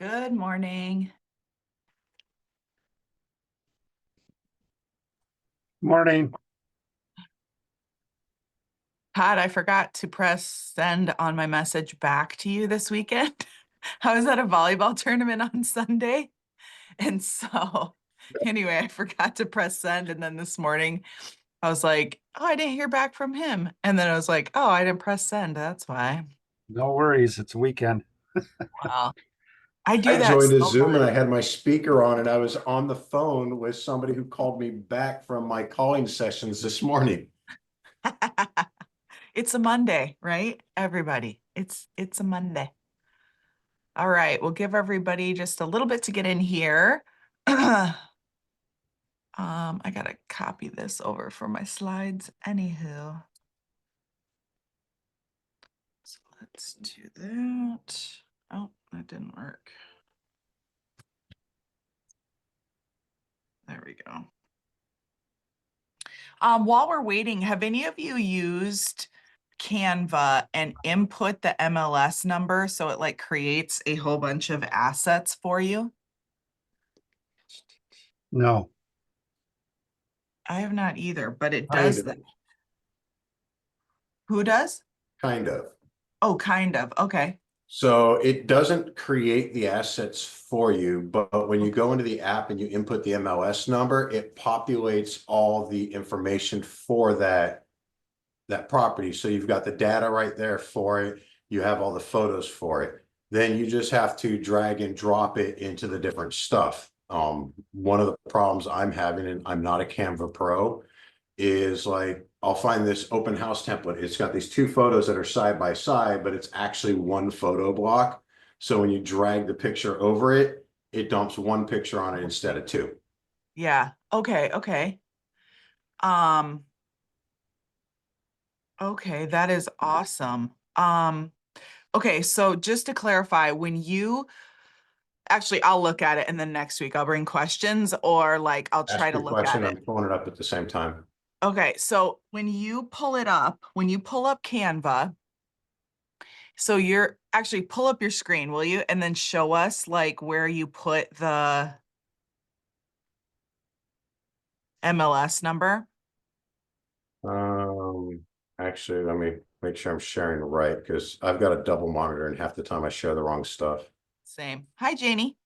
Good morning. Morning. Todd, I forgot to press send on my message back to you this weekend. I was at a volleyball tournament on Sunday. And so anyway, I forgot to press send. And then this morning I was like, oh, I didn't hear back from him. And then I was like, oh, I didn't press send. That's why. No worries. It's a weekend. Wow. I do I that joined a so Zoom and I much. had my speaker on and I was on the phone with somebody who called me back from my calling sessions this morning. It's a Monday, right? Everybody. It's a Monday. All right, we'll give everybody just a little bit to get in here. I gotta copy this over for my slides. Anywho. So let's do that. Oh, that didn't work. There we go. While we're waiting, have any of you used Canva and input the MLS number so it like creates a whole bunch of assets for you? No. I have not either, but it Kind does of. that. Who does? Kind of. Oh, kind of. Okay. So it doesn't create the assets for you, but when you go into the app and you input the MLS number, it populates all the information for that property. So you've got the data right there for it. You have all the photos for it. Then you just have to drag and drop it into the different stuff. One of the problems I'm having, and I'm not a Canva pro, is like I'll find this open house template. It's got these two photos that are side by side, but it's actually one photo block. So when you drag the picture over it, it dumps one picture on it instead of two. Yeah. Okay. Okay. Um, okay, that is awesome. Okay, so just to clarify, when you actually I'll look at it and then next week I'll bring questions or like I'll try Ask to your look at question. it. I'm pulling it up at the same time. Okay, so when you pull it up, when you pull up Canva, so you're actually pull up your screen, will you? And then show us like where you put the MLS number. Actually, let me make sure I'm sharing right because I've got a double monitor and half the time I share the wrong stuff. Same. Hi, Janie.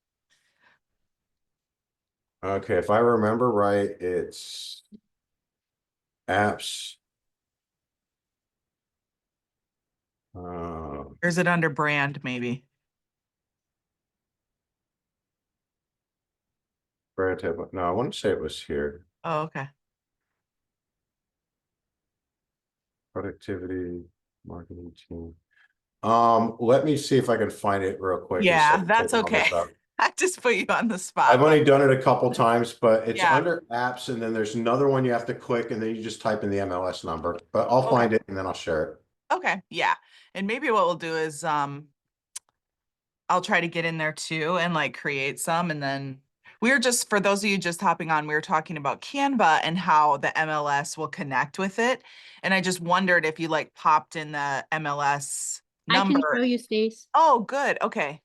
Okay, if I remember right, it's apps. Or is it under brand, maybe? No, I want to say it was here. Oh, okay. Productivity, marketing team. Let me see if I can find it real quick. Yeah, Instead of that's taking all okay. this up. I just put you on the spot. I've only done it a couple times, but it's Yeah. under apps, and then there's another one you have to click, and then you just type in the MLS number. But I'll find it and then I'll share it. Okay, yeah. And maybe what we'll do is I'll try to get in there too and like create some and then we were just for those of you just hopping on, we were talking about Canva and how the MLS will connect with it. And I just wondered if you like popped in the MLS I can number. show you, Stace. Oh, good. Okay.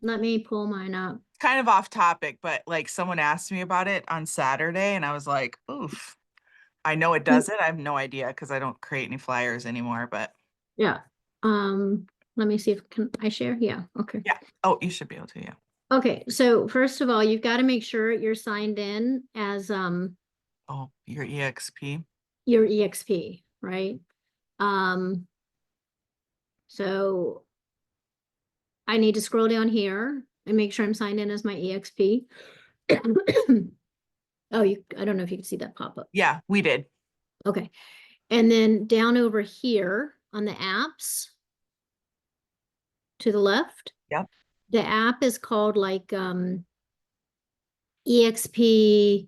Let me pull mine up. Kind of off topic, but like someone asked me about it on Saturday and I was like, oof. I know it does it. I have no idea because I don't create any flyers anymore, but Yeah. Let me see if can I share? Yeah. Okay. yeah. Oh, you should be able to, yeah. Okay. So first of all, you've got to make sure you're signed in as Oh, your EXP. your EXP, right? So I need to scroll down here and make sure I'm signed in as my EXP. Oh, I don't know if you can see that pop up. Yeah, we did. Okay. And then down over here on the apps to the left. Yep. The app is called like EXP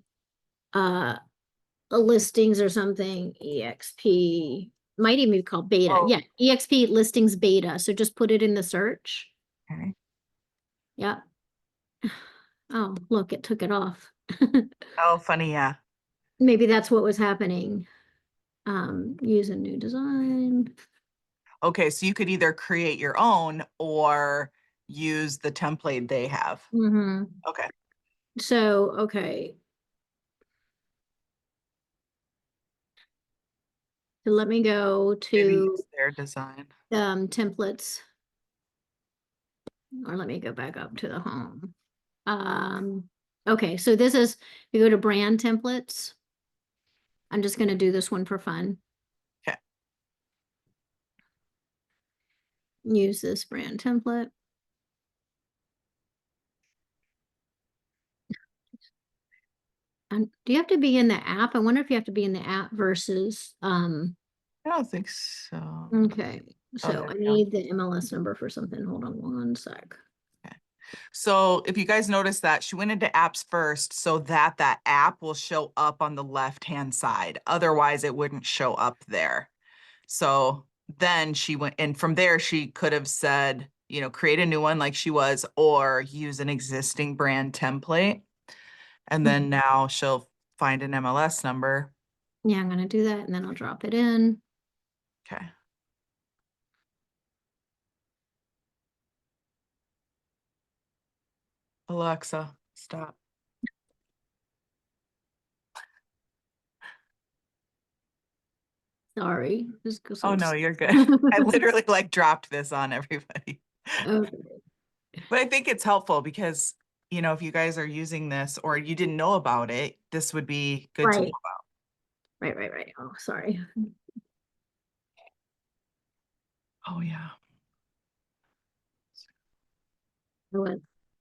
listings or something. EXP might even be called beta. Oh. Yeah, EXP listings beta. So just put it in the search. Okay. Yeah. Oh, look, it took it off. Oh, funny, yeah. Maybe that's what was happening. Use a new design. Okay, so you could either create your own or use the template they have. Mm-hmm. Okay. So, okay. So let me go Maybe to use their design. templates. Or let me go back up to the home. Okay, so this is, you go to brand templates. I'm just gonna do this one for fun. Okay. Use this brand template. Do you have to be in the app? I wonder if you have to be in the app versus, I don't think so. okay, Oh, so there I we go. need the MLS number for something. Hold on one sec. So if you guys notice that she went into apps first so that that app will show up on the left-hand side. Otherwise it wouldn't show up there. So then she went, and from there she could have said, you know, create a new one like she was, or use an existing brand template. And then now she'll find an MLS number. Yeah, I'm gonna do that and then I'll drop it in. Okay. Alexa, stop. Sorry. Just go Oh so no, you're good. I literally like dropped this on everybody. Okay. But I think it's helpful because, you know, if you guys are using this or you didn't know about it, this would be good to know Right. about. Right. Oh, sorry. Oh yeah.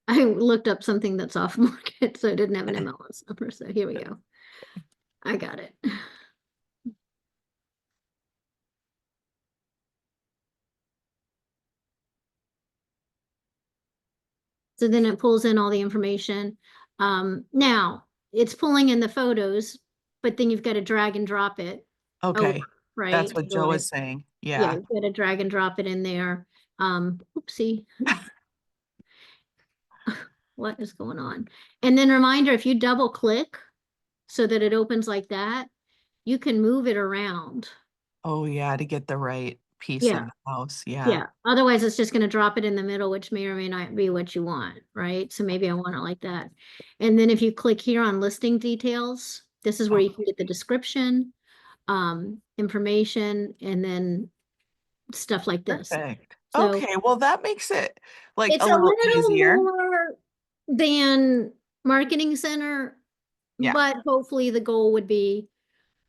I looked up something that's off market, so it didn't have an MLS number. So here we go. I got it. So then it pulls in all the information. Now it's pulling in the photos, but then you've got to drag and drop it over, Okay. right? That's what Joe Otherwise, was saying. yeah, Yeah. you've got to drag and drop it in there. Oopsie. What is going on? And then reminder, if you double click so that it opens like that, you can move it around. Oh yeah, to get the right piece of Yeah. the house. Yeah. Yeah, otherwise it's just gonna drop it in the middle, which may or may not be what you want, right? So maybe I want it like that. And then if you click here on listing details, this is where you can get the description, information, and then stuff like this. Perfect. So Okay, well that makes it like it's a a little little easier. more than Marketing Center, Yeah. but hopefully the goal would be,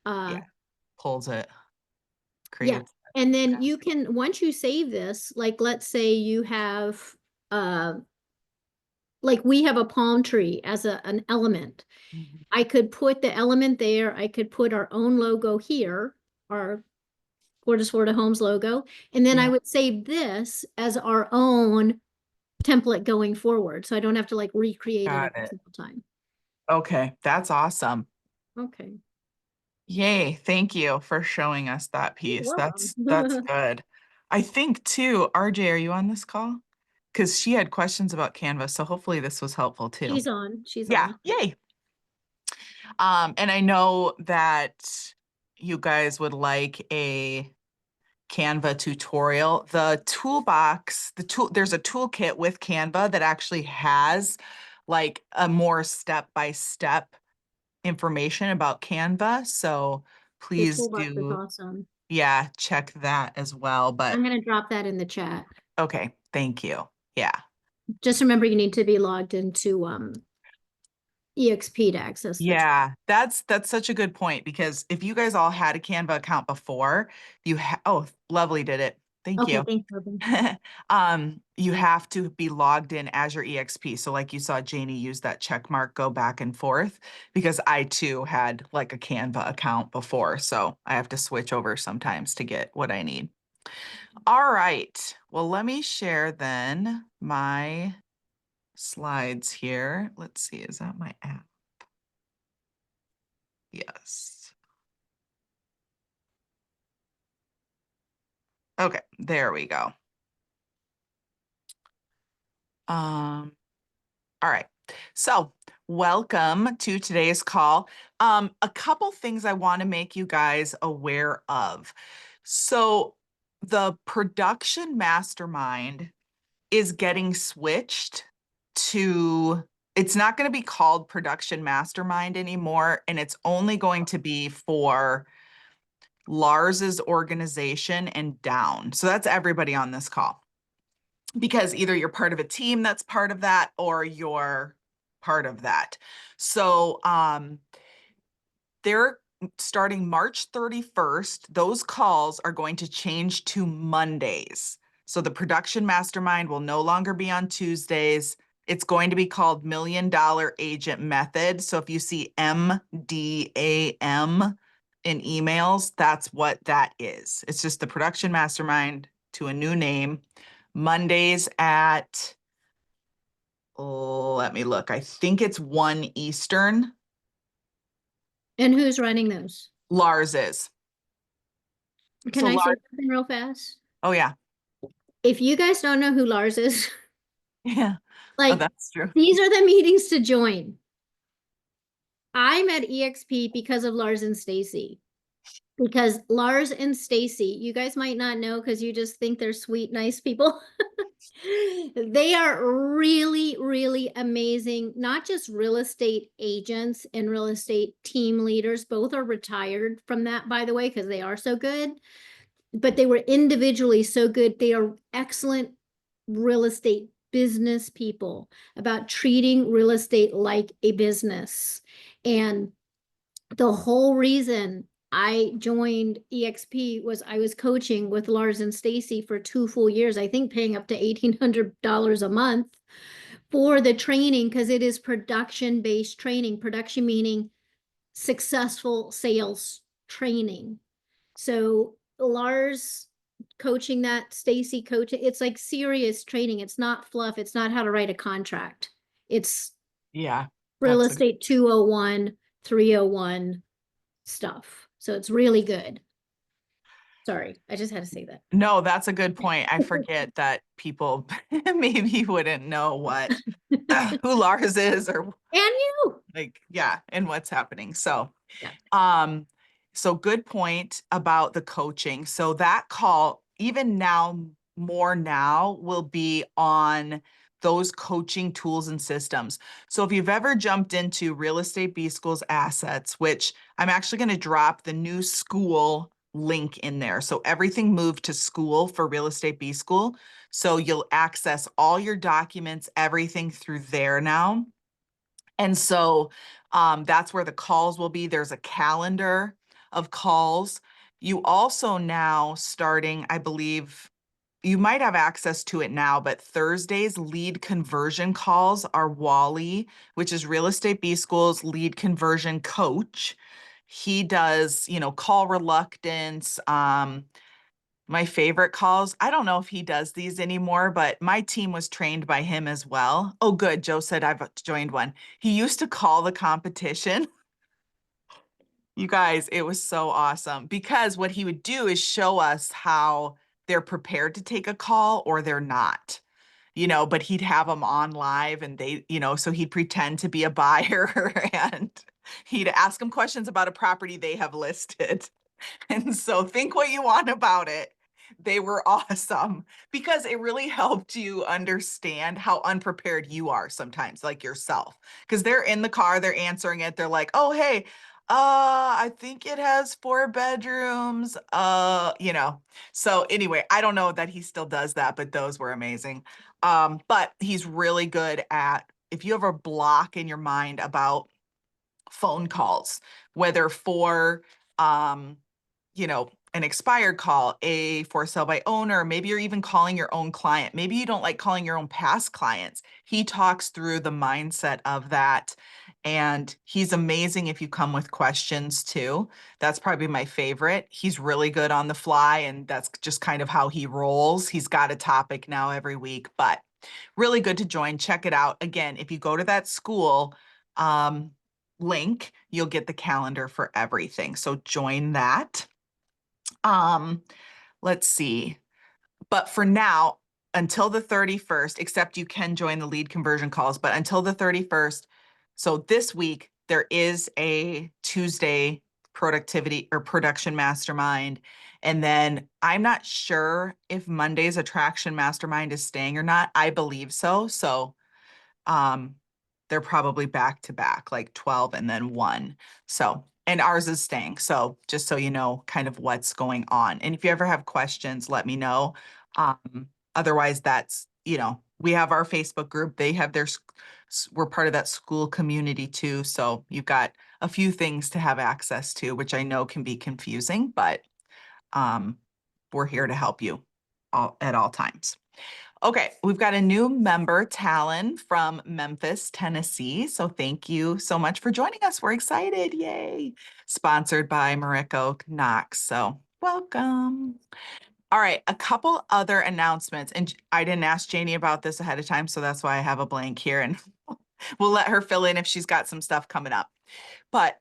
Yeah. Pulls it. yeah. Creates. And then you can, once you save this, like let's say you have, uh, like we have a palm tree as an element. Mhm. I could put the element there. I could put our own logo here, our Gorgeous Florida Homes logo. And then I Yeah. would save this as our own template going forward. So I don't have to like recreate it Got every it. single time. Okay, that's awesome. Okay. Yay, thank you for showing us that You're piece. That's welcome. good. I think too, RJ, are you on this call? Because she had questions about Canva, so hopefully this was helpful too. She's on. She's Yeah, on. yay. And I know that you guys would like a Canva tutorial. The toolbox, there's a toolkit with Canva that actually has like a more step-by-step information about Canva. So The please toolbox is do, awesome. yeah, check that as well. But I'm going to drop that in the chat. okay, thank you. Yeah. Just remember you need to be logged into EXP to access the tool. Yeah, that's such a good point because if you guys all had a Canva account before, oh, Lovely did it. Thank Okay, you. thanks, Robin. You have to be logged in as your EXP. So like you saw Janie use that check mark, go back and forth because I too had like a Canva account before. So I have to switch over sometimes to get what I need. All right. Well, let me share then my slides here. Let's see, is that my app? Yes. Okay, there we go. All right. So welcome to today's call. A couple things I want to make you guys aware of. So the production mastermind is getting switched to, it's not going to be called Production Mastermind anymore, and it's only going to be for Lars's organization and down. So that's everybody on this call. Because either you're part of a team that's part of that or you're part of that. So they're starting March 31st. Those calls are going to change to Mondays. So the production mastermind will no longer be on Tuesdays. It's going to be called $1 Million Agent Method. So if you see MDAM in emails, that's what that is. It's just the production mastermind to a new name. Mondays at, let me look. I think it's 1 Eastern. And who's running those? Lars is. Can So I say Lars, something real fast? oh yeah. If you guys don't know who Lars is, Yeah. Oh, like, that's true. these are the meetings to join. I'm at EXP because of Lars and Stacie. Because Lars and Stacie, you guys might not know because you just think they're sweet, nice people. They are really, really amazing, not just real estate agents and real estate team leaders. Both are retired from that, by the way, because they are so good. But they were individually so good. They are excellent real estate business people about treating real estate like a business. And the whole reason I joined EXP was I was coaching with Lars and Stacie for 2 full years, I think paying up to $1,800 a month for the training because it is production-based training. Production meaning successful sales training. So Lars coaching that, Stacie coaching, it's like serious training. It's not fluff. It's not how to write a contract. It's Yeah. real That's estate 201, 301 stuff. So it's really good. Sorry, I just had to say that. no, that's a good point. I forget that people maybe wouldn't know what who Lars is or And you. like, yeah, and what's happening. So, Yeah. so good point about the coaching. So that call, even now, more now, will be on those coaching tools and systems. So if you've ever jumped into Real Estate B School's assets, which I'm actually going to drop the new school link in there. So everything moved to school for Real Estate B School. So you'll access all your documents, everything through there now. And so that's where the calls will be. There's a calendar of calls. You also now starting, I believe, you might have access to it now, but Thursdays lead conversion calls are Wally, which is Real Estate B School's lead conversion coach. He does, call reluctance, my favorite calls. I don't know if he does these anymore, but my team was trained by him as well. Oh, good. Joe said I've joined one. He used to call the competition. You guys, it was so awesome because what he would do is show us how they're prepared to take a call or they're not, but he'd have them on live and they, so he'd pretend to be a buyer and he'd ask them questions about a property they have listed. And so think what you want about it. They were awesome because it really helped you understand how unprepared you are sometimes, like yourself. Because they're in the car, they're answering it. They're like, oh, hey, I think it has 4 bedrooms. So anyway, I don't know that he still does that, but those were amazing. But he's really good at, if you have a block in your mind about phone calls, whether for an expired call, a for sale by owner, maybe you're even calling your own client. Maybe you don't like calling your own past clients. He talks through the mindset of that. And he's amazing if you come with questions too. That's probably my favorite. He's really good on the fly, and that's just kind of how he rolls. He's got a topic now every week, but really good to join. Check it out. Again, if you go to that school link, you'll get the calendar for everything. So join that. Let's see. But for now, until the 31st, except you can join the lead conversion calls, but until the 31st. So this week, there is a Tuesday productivity or production mastermind. And then I'm not sure if Monday's attraction mastermind is staying or not. I believe so. So they're probably back to back, like 12 and then 1. So, and ours is staying. So just so you know kind of what's going on. And if you ever have questions, let me know. Otherwise, that's, we have our Facebook group. They have we're part of that school community too. So you've got a few things to have access to, which I know can be confusing, but we're here to help you at all times. Okay, we've got a new member, Talon from Memphis, Tennessee. So thank you so much for joining us. We're excited. Yay. Sponsored by Mariko Knox. So welcome. All right, a couple other announcements. And I didn't ask Janie about this ahead of time, so that's why I have a blank here. And we'll let her fill in if she's got some stuff coming up. But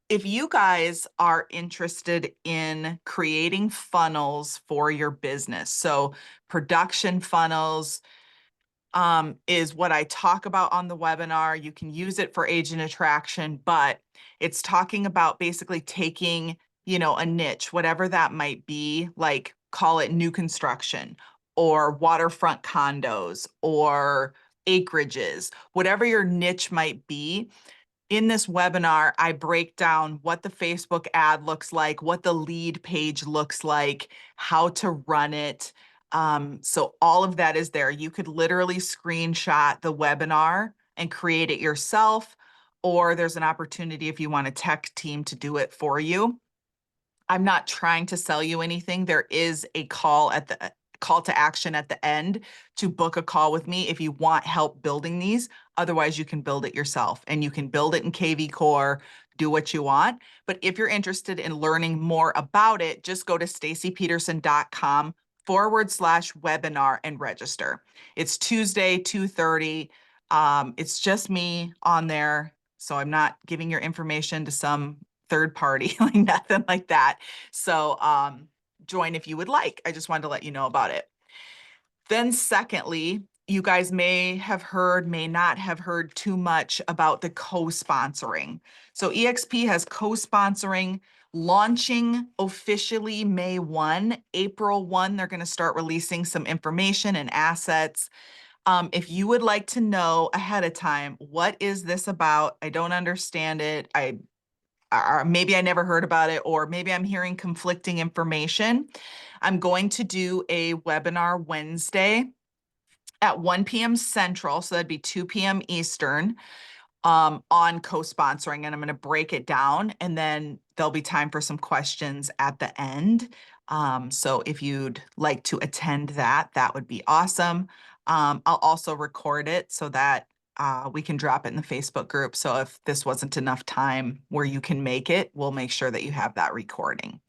if you guys are interested in creating funnels for your business, so production funnels is what I talk about on the webinar. You can use it for agent attraction, but it's talking about basically taking, a niche, whatever that might be, like call it new construction or waterfront condos or acreages, whatever your niche might be. In this webinar, I break down what the Facebook ad looks like, what the lead page looks like, how to run it. So all of that is there. You could literally screenshot the webinar and create it yourself, or there's an opportunity if you want a tech team to do it for you. I'm not trying to sell you anything. There is a call to action at the end to book a call with me if you want help building these. Otherwise, you can build it yourself and you can build it in KV Core, do what you want. But if you're interested in learning more about it, just go to staceypeterson.com/webinar and register. It's Tuesday, 2:30. It's just me on there. So I'm not giving your information to some third party, like nothing like that. So join if you would like. I just wanted to let you know about it. Then secondly, you guys may have heard, may not have heard too much about the co-sponsoring. So EXP has co-sponsoring launching officially May 1, April 1. They're going to start releasing some information and assets. If you would like to know ahead of time, what is this about? I don't understand it. Maybe I never heard about it, or maybe I'm hearing conflicting information. I'm going to do a webinar Wednesday at 1 p.m. Central, so that'd be 2 p.m. Eastern, on co-sponsoring, and I'm going to break it down, and then there'll be time for some questions at the end. So if you'd like to attend that, that would be awesome. I'll also record it so that we can drop it in the Facebook group. So if this wasn't enough time where you can make it, we'll make sure that you have that recording.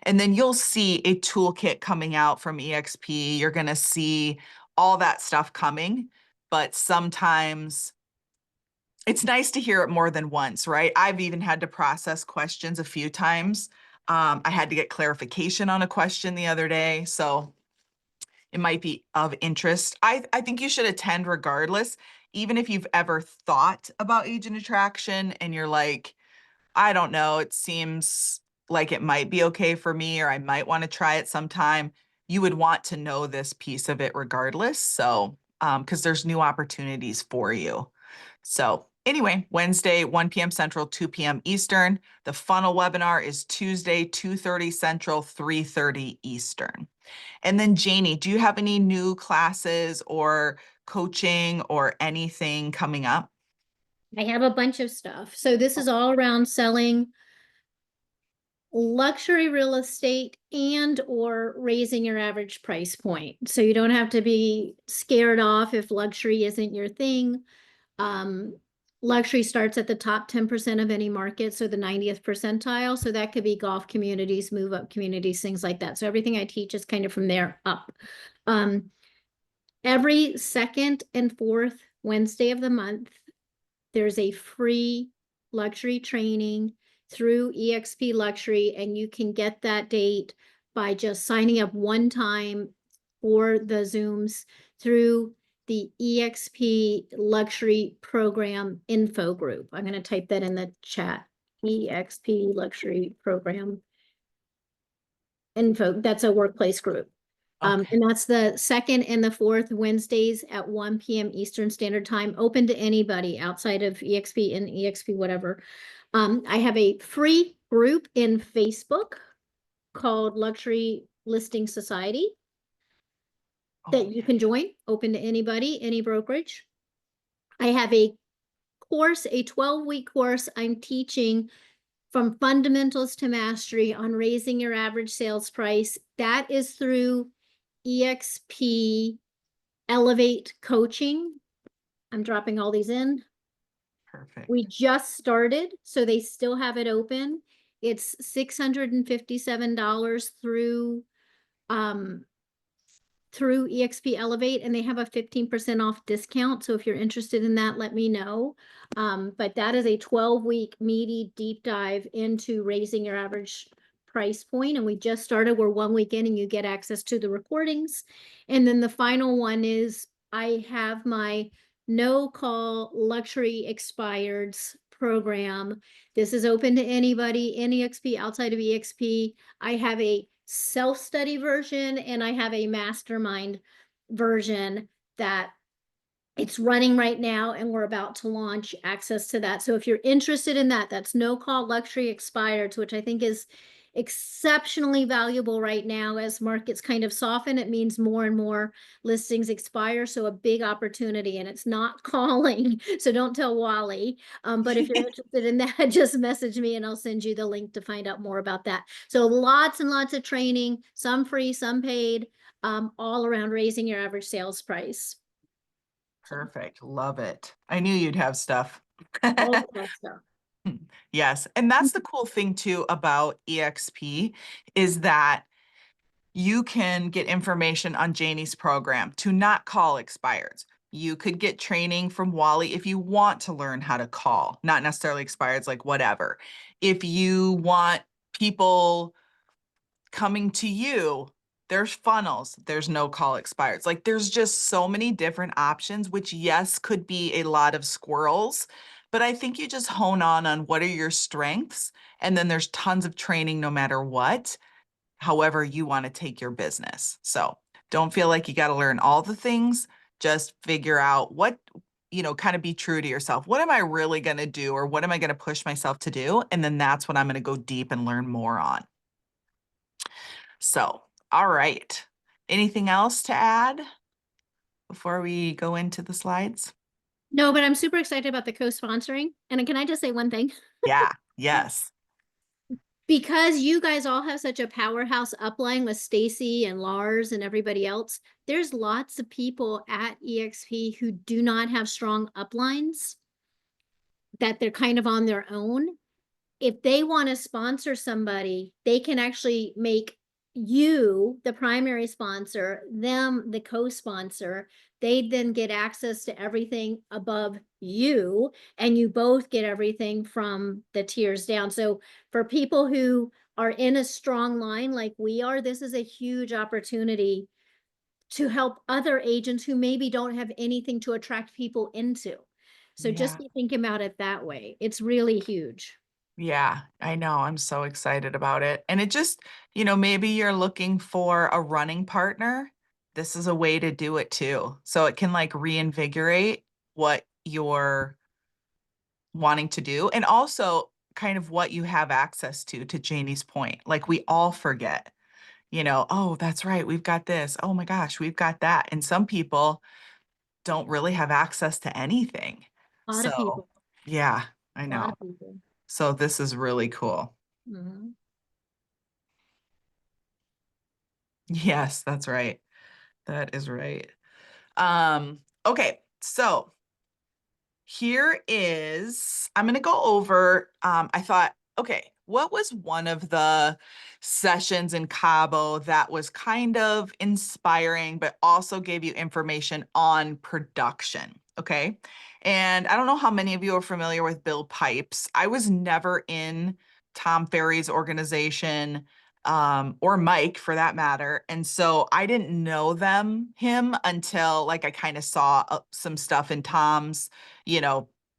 And then you'll see a toolkit coming out from EXP. You're going to see all that stuff coming, but sometimes it's nice to hear it more than once, right? I've even had to process questions a few times. I had to get clarification on a question the other day, so it might be of interest. I think you should attend regardless, even if you've ever thought about agent attraction and you're like, I don't know, it seems like it might be okay for me, or I might want to try it sometime. You would want to know this piece of it regardless. So, because there's new opportunities for you. So anyway, Wednesday, 1 p.m. Central, 2 p.m. Eastern. The funnel webinar is Tuesday, 2:30 Central, 3:30 Eastern. And then Janie, do you have any new classes or coaching or anything coming up? I have a bunch of stuff. So this is all around selling luxury real estate and or raising your average price point. So you don't have to be scared off if luxury isn't your thing. Luxury starts at the top 10% of any market, so the 90th percentile. So that could be golf communities, move up communities, things like that. So everything I teach is kind of from there up. Every second and fourth Wednesday of the month, there's a free luxury training through EXP Luxury, and you can get that date by just signing up one time for the Zooms through the EXP Luxury Program info group. I'm going to type that in the chat. EXP luxury program info. That's a workplace group. Okay. And that's the second and the fourth Wednesdays at 1 p.m. Eastern Standard Time, open to anybody outside of EXP and EXP, whatever. I have a free group in Facebook called Luxury Listing Society that you can join, open to anybody, any brokerage. I have a course, a 12-week course I'm teaching from fundamentals to mastery on raising your average sales price. That is through EXP Elevate Coaching. I'm dropping all these in. Perfect. We just started, so they still have it open. It's $657 through EXP Elevate, and they have a 15% off discount. So if you're interested in that, let me know. But that is a 12-week meaty deep dive into raising your average price point. And we just started, we're 1 week in, and you get access to the recordings. And then the final one is I have my no call luxury expireds program. This is open to anybody in EXP, outside of EXP. I have a self-study version and I have a mastermind version that it's running right now, and we're about to launch access to that. So if you're interested in that, that's no call luxury expireds, which I think is exceptionally valuable right now as markets kind of soften. It means more and more listings expire, so a big opportunity, and it's not calling, so don't tell Wally. But if you're interested in that, just message me and I'll send you the link to find out more about that. So lots and lots of training, some free, some paid, all around raising your average sales price. Perfect. Love it. I knew you'd have stuff. All of that stuff. Yes. And that's the cool thing too about EXP is that you can get information on Janie's program to not call expireds. You could get training from Wally if you want to learn how to call, not necessarily expireds, like whatever. If you want people coming to you, there's funnels, there's no call expireds. Like there's just so many different options, which yes, could be a lot of squirrels, but I think you just hone on what are your strengths. And then there's tons of training no matter what, however you want to take your business. So don't feel like you got to learn all the things, just figure out what, kind of be true to yourself. What am I really going to do? Or what am I going to push myself to do? And then that's what I'm going to go deep and learn more on. So, all right. Anything else to add before we go into the slides? No, but I'm super excited about the co-sponsoring. And can I just say one thing? Yeah, yes. Because you guys all have such a powerhouse upline with Stacie and Lars and everybody else, there's lots of people at EXP who do not have strong uplines, that they're kind of on their own. If they want to sponsor somebody, they can actually make you the primary sponsor, them the co-sponsor. They then get access to everything above you, and you both get everything from the tiers down. So for people who are in a strong line like we are, this is a huge opportunity to help other agents who maybe don't have anything to attract people into. So just Yeah. be thinking about it that way. It's really huge. Yeah, I know. I'm so excited about it. And it just, maybe you're looking for a running partner. This is a way to do it too. So it can like reinvigorate what you're wanting to do and also kind of what you have access to Janie's point. Like we all forget, oh, that's right. We've got this. Oh my gosh, we've got that. And some people don't really have access to anything. A lot So of people. yeah, I A lot know. of people. So this is really cool. Mhm. Yes, that's right. That is right. Okay, so here is, I'm going to go over, I thought, okay, what was one of the sessions in Cabo that was kind of inspiring, but also gave you information on production? Okay. And I don't know how many of you are familiar with Bill Pipes. I was never in Tom Ferry's organization, or Mike for that matter. And so I didn't know him until like I kind of saw some stuff in Tom's,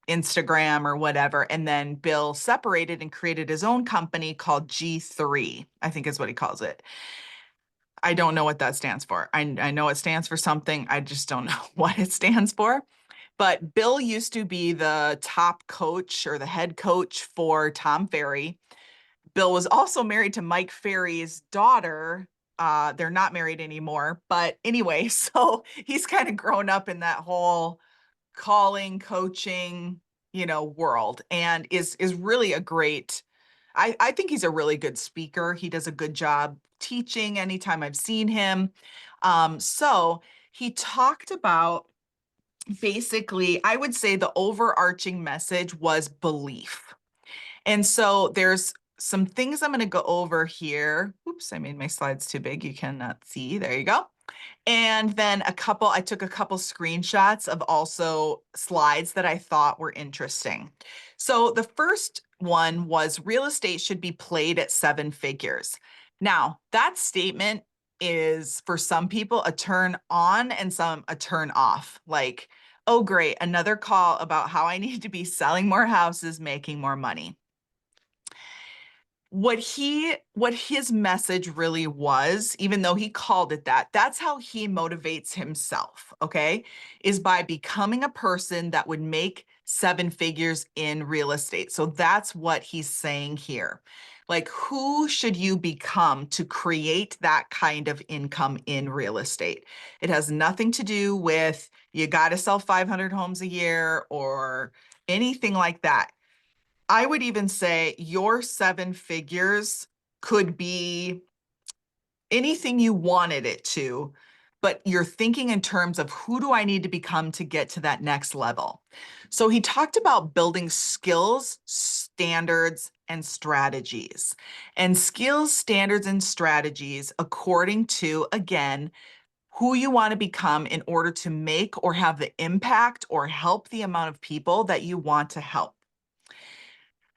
Instagram or whatever. And then Bill separated and created his own company called G3, I think is what he calls it. I don't know what that stands for. I know it stands for something. I just don't know what it stands for. But Bill used to be the top coach or the head coach for Tom Ferry. Bill was also married to Mike Ferry's daughter. They're not married anymore. But anyway, so he's kind of grown up in that whole calling, coaching, world, and is really a great, I think he's a really good speaker. He does a good job teaching anytime I've seen him. So he talked about, basically, I would say the overarching message was belief. And so there's some things I'm going to go over here. Oops, I made my slides too big. You cannot see. There you go. And then I took a couple screenshots of also slides that I thought were interesting. So the first one was real estate should be played at 7 figures. Now, that statement is for some people a turn on and some a turn off. Like, oh, great, another call about how I need to be selling more houses, making more money. What his message really was, even though he called it that, that's how he motivates himself, okay? Is by becoming a person that would make 7 figures in real estate. So that's what he's saying here. Like, who should you become to create that kind of income in real estate? It has nothing to do with you got to sell 500 homes a year or anything like that. I would even say your 7 figures could be anything you wanted it to, but you're thinking in terms of who do I need to become to get to that next level. So he talked about building skills, standards, and strategies. And skills, standards, and strategies according to, again, who you want to become in order to make or have the impact or help the amount of people that you want to help.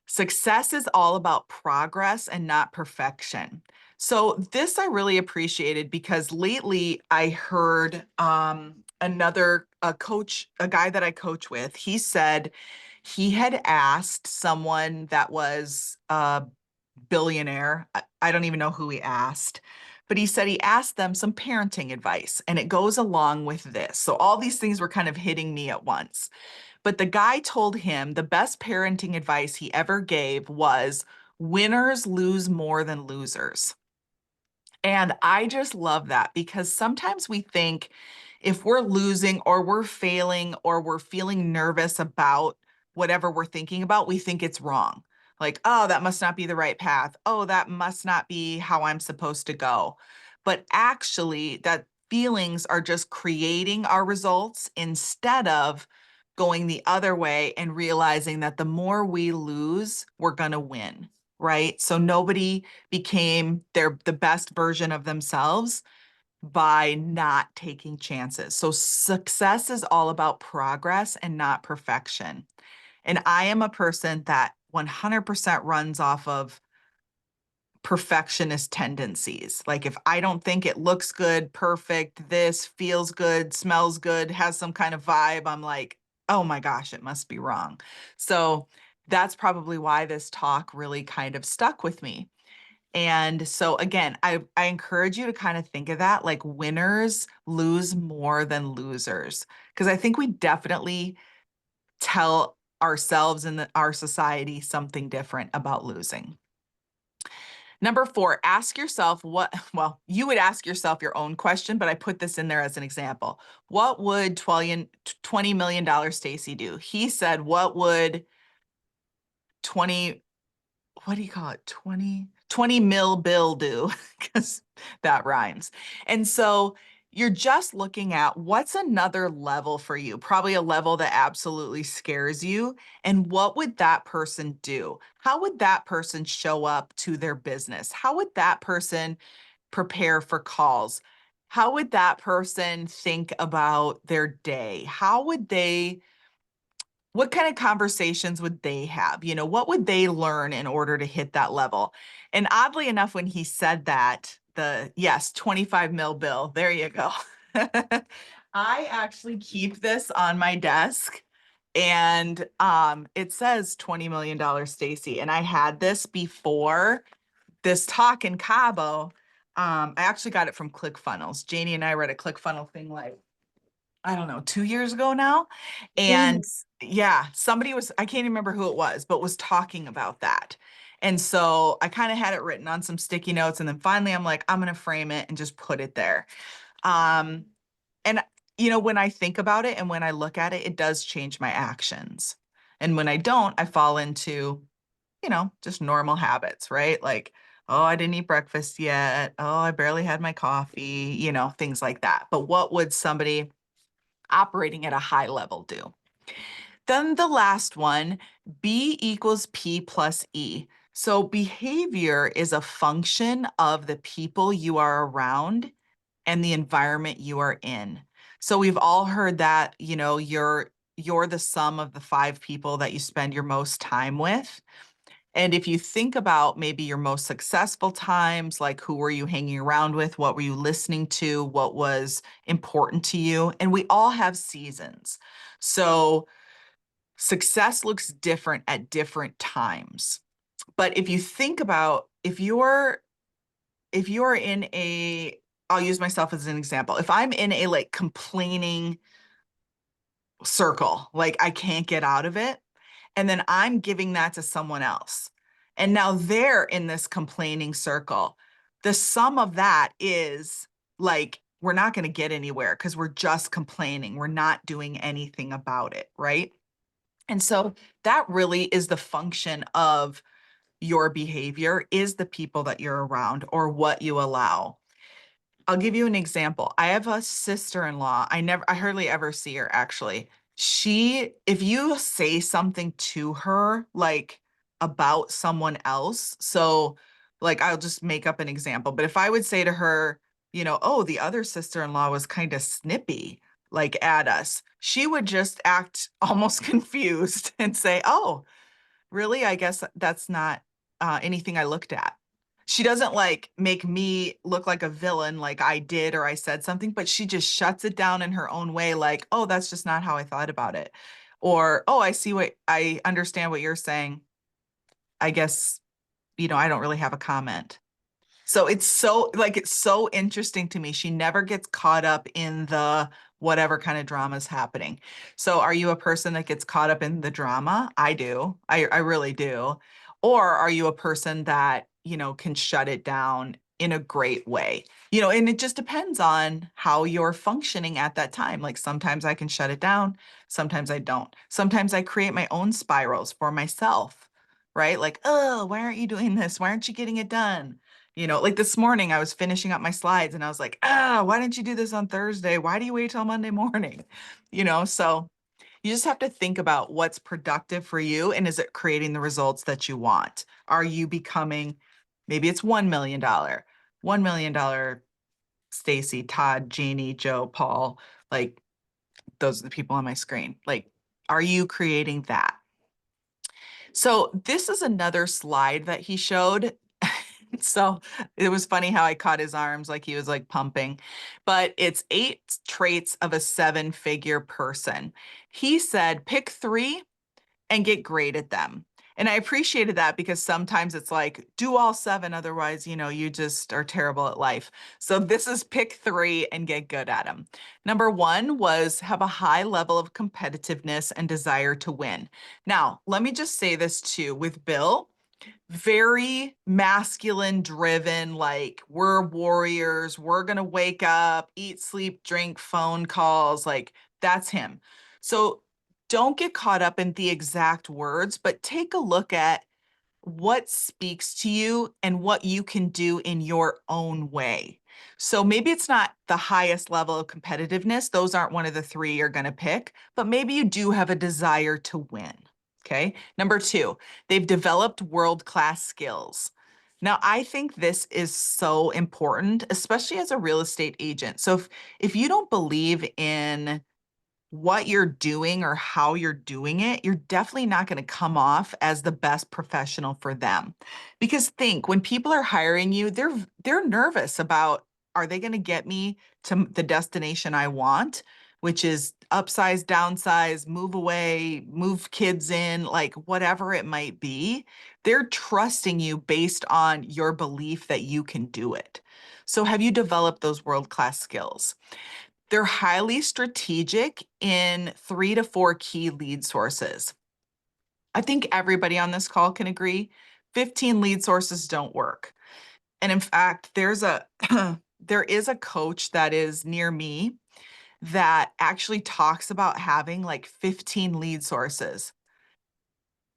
Success is all about progress and not perfection. So this I really appreciated because lately I heard another coach, a guy that I coach with, he said he had asked someone that was a billionaire. I don't even know who he asked, but he said he asked them some parenting advice, and it goes along with this. So all these things were kind of hitting me at once. But the guy told him the best parenting advice he ever gave was winners lose more than losers. And I just love that because sometimes we think if we're losing or we're failing or we're feeling nervous about whatever we're thinking about, we think it's wrong. Like, oh, that must not be the right path. Oh, that must not be how I'm supposed to go. But actually, that feelings are just creating our results instead of going the other way and realizing that the more we lose, we're going to win, right? So nobody became the best version of themselves by not taking chances. So success is all about progress and not perfection. And I am a person that 100% runs off of perfectionist tendencies. Like if I don't think it looks good, perfect, this feels good, smells good, has some kind of vibe, I'm like, oh my gosh, it must be wrong. So that's probably why this talk really kind of stuck with me. And so again, I encourage you to kind of think of that like winners lose more than losers, because I think we definitely tell ourselves and our society something different about losing. Number 4, ask yourself well, you would ask yourself your own question, but I put this in there as an example. What would $20 million Stacie do? He said, what would 20, what do you call it? 20 mil Bill do? Because that rhymes. And so you're just looking at what's another level for you, probably a level that absolutely scares you. And what would that person do? How would that person show up to their business? How would that person prepare for calls? How would that person think about their day? What kind of conversations would they have? What would they learn in order to hit that level? And oddly enough, when he said that, yes, 25 mil bill, there you go. I actually keep this on my desk And it says $20 million Stacie. And I had this before this talk in Cabo. I actually got it from ClickFunnels. Janie and I read a ClickFunnel thing like, I don't know, 2 years ago now. And yeah, somebody was, I can't even remember who it was, but was talking about that. And so I kind of had it written on some sticky notes. And then finally I'm like, I'm going to frame it and just put it there. And when I think about it and when I look at it, it does change my actions. And when I don't, I fall into, just normal habits, right? Like, oh, I didn't eat breakfast yet. Oh, I barely had my coffee, things like that. But what would somebody operating at a high level do? Then the last one, B equals P plus E. So behavior is a function of the people you are around and the environment you are in. So we've all heard that, you're the sum of the 5 people that you spend your most time with. And if you think about maybe your most successful times, like who were you hanging around with? What were you listening to? What was important to you? And we all have seasons. So success looks different at different times. But if you think about if you're in a, I'll use myself as an example. If I'm in a like complaining circle, like I can't get out of it, and then I'm giving that to someone else, and now they're in this complaining circle, the sum of that is like, we're not going to get anywhere because we're just complaining. We're not doing anything about it, right? And so that really is the function of your behavior, is the people that you're around or what you allow. I'll give you an example. I have a sister-in-law. I hardly ever see her actually. If you say something to her, like about someone else, so like I'll just make up an example, but if I would say to her, oh, the other sister-in-law was kind of snippy, like at us, she would just act almost confused and say, oh, really? I guess that's not anything I looked at. She doesn't like make me look like a villain like I did or I said something, but she just shuts it down in her own way, like, oh, that's just not how I thought about it. Or, oh, I understand what you're saying. I guess, I don't really have a comment. So it's so interesting to me. She never gets caught up in the whatever kind of drama is happening. So are you a person that gets caught up in the drama? I do. I really do. Or are you a person that, can shut it down in a great way? And it just depends on how you're functioning at that time. Like sometimes I can shut it down, sometimes I don't. Sometimes I create my own spirals for myself, right? Like, oh, why aren't you doing this? Why aren't you getting it done? Like this morning, I was finishing up my slides and I was like, why didn't you do this on Thursday? Why do you wait till Monday morning? So you just have to think about what's productive for you and is it creating the results that you want? Are you becoming, maybe it's $1 million, $1 million Stacie, Todd, Jeannie, Joe, Paul, like those are the people on my screen. Like, are you creating that? So this is another slide that he showed. So it was funny how I caught his arms like he was like pumping, but it's 8 traits of a 7-figure person. He said, pick 3 and get great at them. And I appreciated that because sometimes it's like, do all 7, otherwise, you just are terrible at life. So this is pick 3 and get good at them. Number 1 was have a high level of competitiveness and desire to win. Now, let me just say this too, with Bill, very masculine driven, like we're warriors, we're going to wake up, eat, sleep, drink, phone calls, like that's him. So don't get caught up in the exact words, but take a look at what speaks to you and what you can do in your own way. So maybe it's not the highest level of competitiveness. Those aren't one of the 3 you're going to pick, but maybe you do have a desire to win. Okay. Number 2, they've developed world-class skills. Now, I think this is so important, especially as a real estate agent. So if you don't believe in what you're doing or how you're doing it, you're definitely not going to come off as the best professional for them. Because think, when people are hiring you, they're nervous about, are they going to get me to the destination I want? which is upsize, downsize, move away, move kids in, like whatever it might be. They're trusting you based on your belief that you can do it. So have you developed those world-class skills? They're highly strategic in 3 to 4 key lead sources. I think everybody on this call can agree 15 lead sources don't work. And in fact, there is a coach that is near me that actually talks about having like 15 lead sources.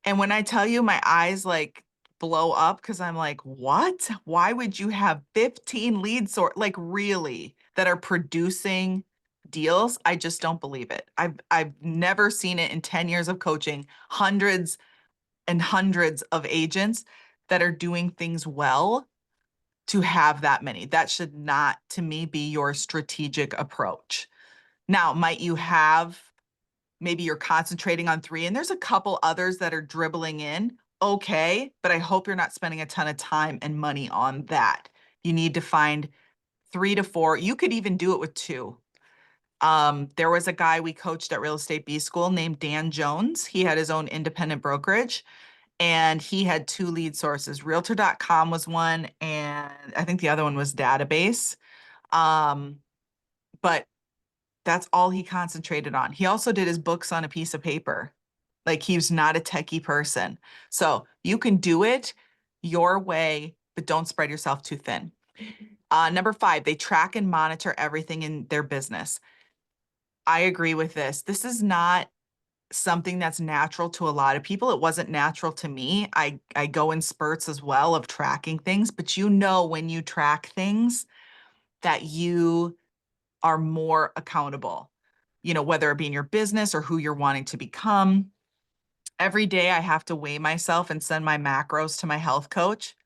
And when I tell you, my eyes like blow up because I'm like, what? Why would you have 15 lead source like really that are producing deals? I just don't believe it. I've never seen it in 10 years of coaching, hundreds and hundreds of agents that are doing things well to have that many. That should not, to me, be your strategic approach. Now, might you have, maybe you're concentrating on 3 and there's a couple others that are dribbling in. Okay, but I hope you're not spending a ton of time and money on that. You need to find 3 to 4. You could even do it with 2. There was a guy we coached at Real Estate B School named Dan Jones. He had his own independent brokerage and he had 2 lead sources. Realtor.com was one, and I think the other one was Database. But that's all he concentrated on. He also did his books on a piece of paper. Like he was not a techie person. So you can do it your way, but don't spread yourself too thin. Number 5, they track and monitor everything in their business. I agree with this. This is not something that's natural to a lot of people. It wasn't natural to me. I go in spurts as well of tracking things, but you know when you track things that you are more accountable, you know, whether it be in your business or who you're wanting to become. Every day I have to weigh myself and send my macros to my health coach.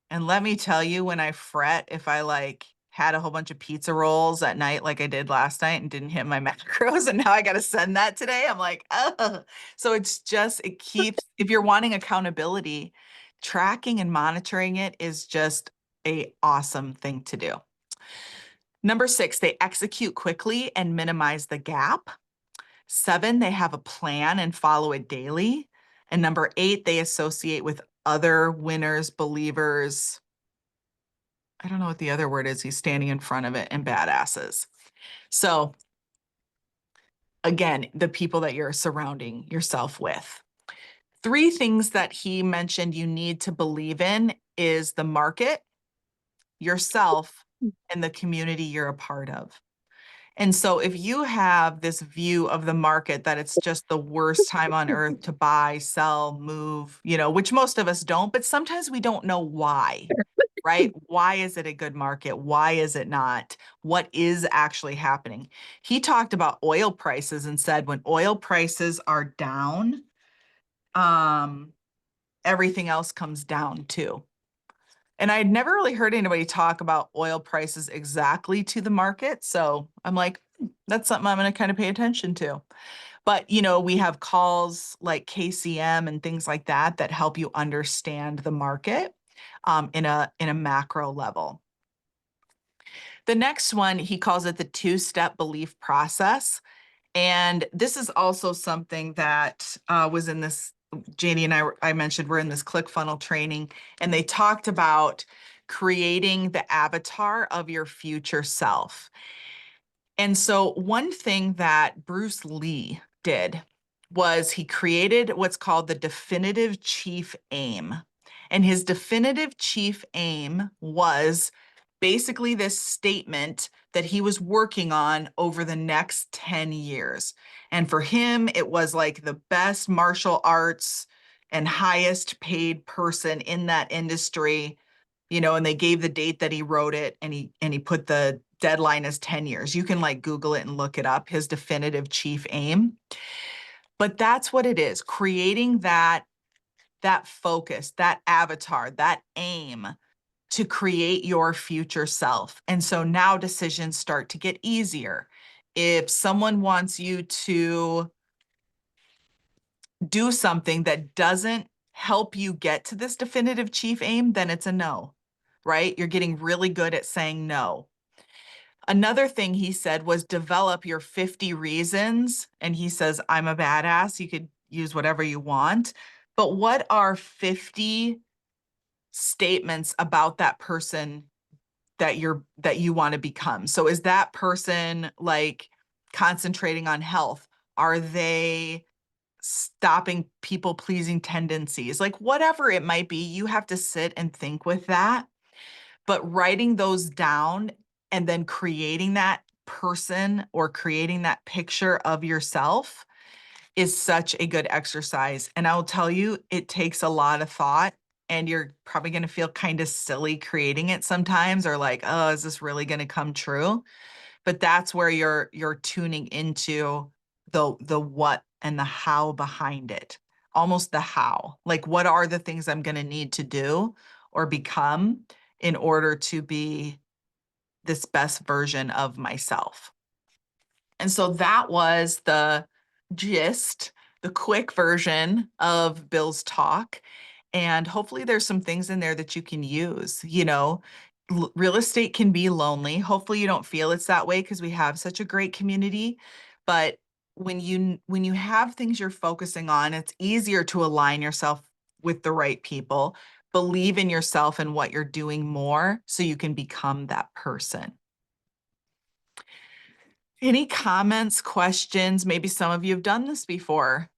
And let me tell you, when I fret, if I like had a whole bunch of pizza rolls at night, like I did last night and didn't hit my macros, and now I got to send that today, I'm like, oh. So it's just, it keeps, if you're wanting accountability, tracking and monitoring it is just a awesome thing to do. Number 6, they execute quickly and minimize the gap. 7, they have a plan and follow it daily. And number 8, they associate with other winners, believers. I don't know what the other word is. He's standing in front of it, and badasses. So again, the people that you're surrounding yourself with. 3 things that he mentioned you need to believe in is the market, yourself, and the community you're a part of. And so if you have this view of the market that it's just the worst time on earth to buy, sell, move, you know, which most of us don't, but sometimes we don't know why, right? Why is it a good market? Why is it not? What is actually happening? He talked about oil prices and said when oil prices are down, everything else comes down too. And I'd never really heard anybody talk about oil prices exactly to the market. So I'm like, that's something I'm going to kind of pay attention to. But, you know, we have calls like KCM and things like that that help you understand the market in a macro level. The next one, he calls it the 2-step belief process. And this is also something that was in this, Janie and I mentioned we're in this ClickFunnels training, and they talked about creating the avatar of your future self. And so one thing that Bruce Lee did was he created what's called the definitive chief aim. And his definitive chief aim was basically this statement that he was working on over the next 10 years. And for him, it was like the best martial arts and highest paid person in that industry, you know, and they gave the date that he wrote it, and he put the deadline as 10 years. You can like Google it and look it up, his definitive chief aim. But that's what it is, creating that focus, that avatar, that aim to create your future self. And so now decisions start to get easier. If someone wants you to do something that doesn't help you get to this definitive chief aim, then it's a no, right? You're getting really good at saying no. Another thing he said was develop your 50 reasons. And he says, I'm a badass. You could use whatever you want. But what are 50 statements about that person that you want to become? So is that person like concentrating on health? Are they stopping people pleasing tendencies? Like whatever it might be, you have to sit and think with that. But writing those down and then creating that person or creating that picture of yourself is such a good exercise. And I'll tell you, it takes a lot of thought, and you're probably going to feel kind of silly creating it sometimes, or like, oh, is this really going to come true? But that's where you're tuning into the what and the how behind it. Almost the how. Like, what are the things I'm going to need to do or become in order to be this best version of myself? And so that was the gist, the quick version of Bill's talk. And hopefully there's some things in there that you can use. You know, real estate can be lonely. Hopefully you don't feel it's that way because we have such a great community. But when you have things you're focusing on, it's easier to align yourself with the right people. Believe in yourself and what you're doing more so you can become that person. Any comments, questions? Maybe some of you have done this before.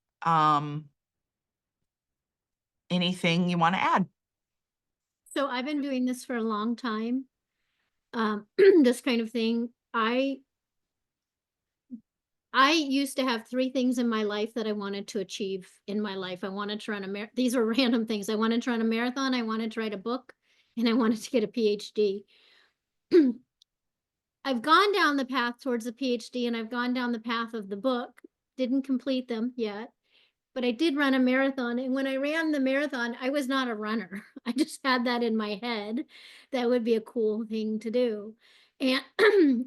Anything you want to add? So I've been doing this for a long time. This kind of thing. I used to have 3 things in my life that I wanted to achieve in my life. I wanted to run these are random things. I wanted to run a marathon, I wanted to write a book, and I wanted to get a PhD. I've gone down the path towards the PhD, and I've gone down the path of the book. Didn't complete them yet, but I did run a marathon. And when I ran the marathon, I was not a runner. I just had that in my head. That would be a cool thing to do. And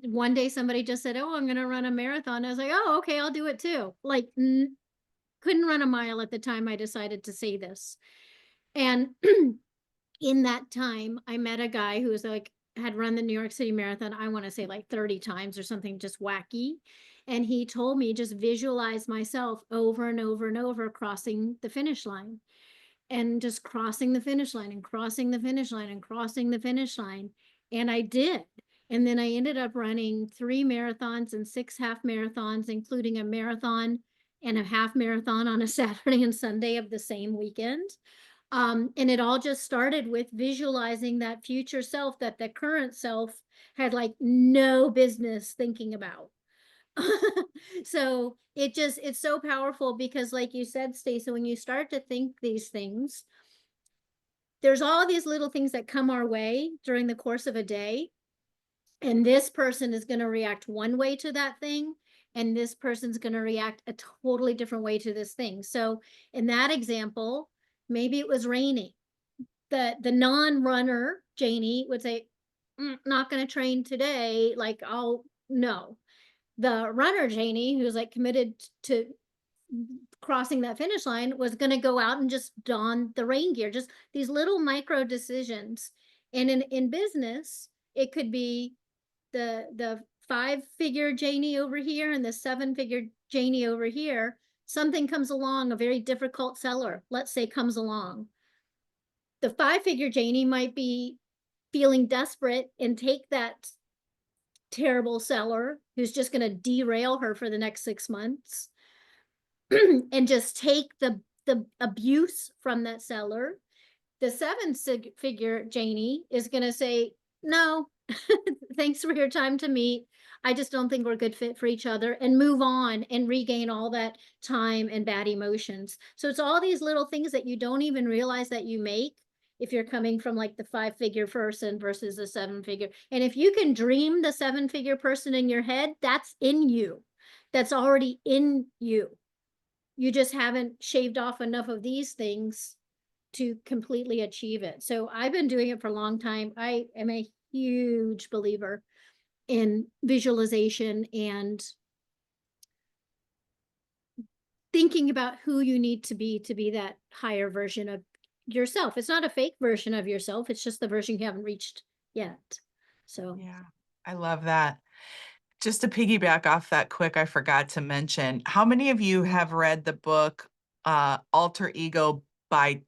one day somebody just said, oh, I'm going to run a marathon. I was like, oh, okay, I'll do it too. Like, couldn't run a mile at the time I decided to say this. And in that time, I met a guy who was like, had run the New York City Marathon, I want to say like 30 times or something just wacky. And he told me just visualize myself over and over and over crossing the finish line, and just crossing the finish line and crossing the finish line and crossing the finish line. And I did. And then I ended up running 3 marathons and 6 half marathons, including a marathon and a half marathon on a Saturday and Sunday of the same weekend. And it all just started with visualizing that future self that the current self had like no business thinking about. So it's so powerful because, like you said, Stacie, when you start to think these things, there's all these little things that come our way during the course of a day. And this person is going to react one way to that thing, and this person's going to react a totally different way to this thing. So in that example, maybe it was raining. The non-runner, Janie, would say, not going to train today. Like, I'll no. The runner, Janie, who's like committed to crossing that finish line, was going to go out and just don the rain gear. Just these little micro decisions. And in business, it could be the 5-figure Janie over here and the 7-figure Janie over here. Something comes along, a very difficult seller, let's say, comes along. The 5-figure Janie might be feeling desperate and take that terrible seller who's just going to derail her for the next 6 months and just take the abuse from that seller. The 7-figure Janie is going to say, no, thanks for your time to meet. I just don't think we're a good fit for each other, and move on and regain all that time and bad emotions. So it's all these little things that you don't even realize that you make if you're coming from like the 5-figure person versus the 7-figure. And if you can dream the 7-figure person in your head, that's in you. That's already in you. You just haven't shaved off enough of these things to completely achieve it. So I've been doing it for a long time. I am a huge believer in visualization and thinking about who you need to be that higher version of yourself. It's not a fake version of yourself. It's just the version you haven't reached yet. So Yeah, I love that. Just to piggyback off that quick, I forgot to mention, how many of you have read the book Alter Ego by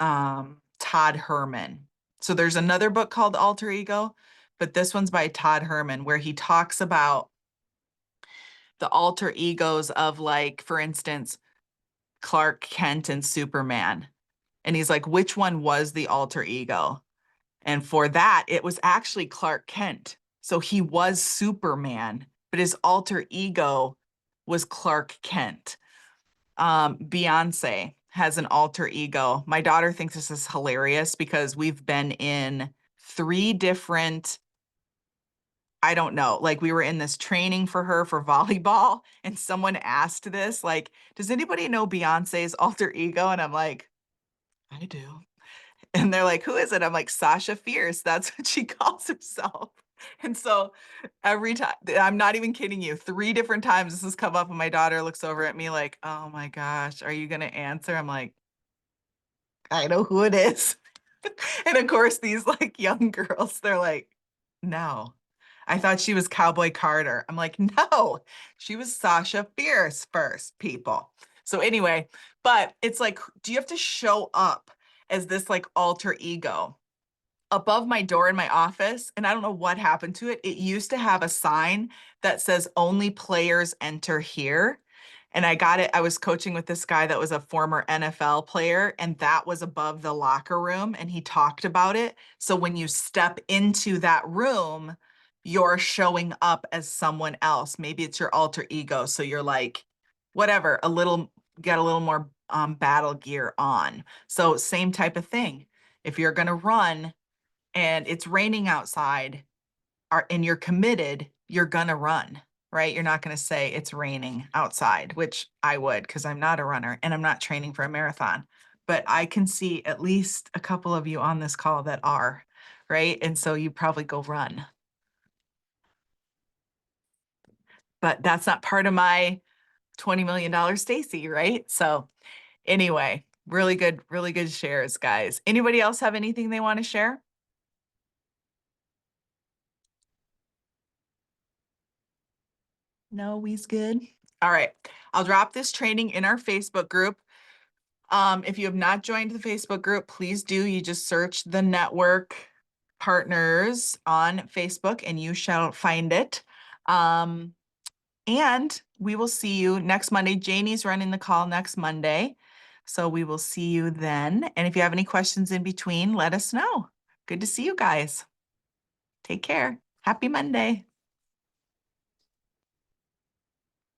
Todd Herman? So there's another book called Alter Ego, but this one's by Todd Herman, where he talks about the alter egos of, like, for instance, Clark Kent and Superman. And he's like, which one was the alter ego? And for that, it was actually Clark Kent. So he was Superman, but his alter ego was Clark Kent. Beyonce has an alter ego. My daughter thinks this is hilarious because we've been in 3 different, I don't know, like we were in this training for her for volleyball, and someone asked this, like, does anybody know Beyonce's alter ego? And I'm like, I do. And they're like, who is it? I'm like, Sasha Fierce. That's what she calls herself. And so every time, I'm not even kidding you, 3 different times this has come up, and my daughter looks over at me like, oh my gosh, are you going to answer? I'm like, I know who it is. And of course, these like young girls, they're like, no, I thought she was Cowboy Carter. I'm like, no, she was Sasha Fierce first, people. So anyway, but it's like, do you have to show up as this like alter ego? Above my door in my office, and I don't know what happened to it. It used to have a sign that says only players enter here. And I got it. I was coaching with this guy that was a former NFL player, and that was above the locker room, and he talked about it. So when you step into that room, you're showing up as someone else. Maybe it's your alter ego. So you're like, whatever, get a little more battle gear on. So same type of thing. If you're going to run, and it's raining outside, and you're committed, you're gonna run, right? You're not gonna say it's raining outside, which I would, because I'm not a runner and I'm not training for a marathon. But I can see at least a couple of you on this call that are, right? And so you probably go run. But that's not part of my $20 million Stacie, right? So anyway, really good shares, guys. Anybody else have anything they want to share? No, we's good. All right. I'll drop this training in our Facebook group. If you have not joined the Facebook group, please do. You just search the network partners on Facebook and you shall find it. And we will see you next Monday. Janie's running the call next Monday. So we will see you then. And if you have any questions in between, let us know. Good to see you guys. Take care. Happy Monday.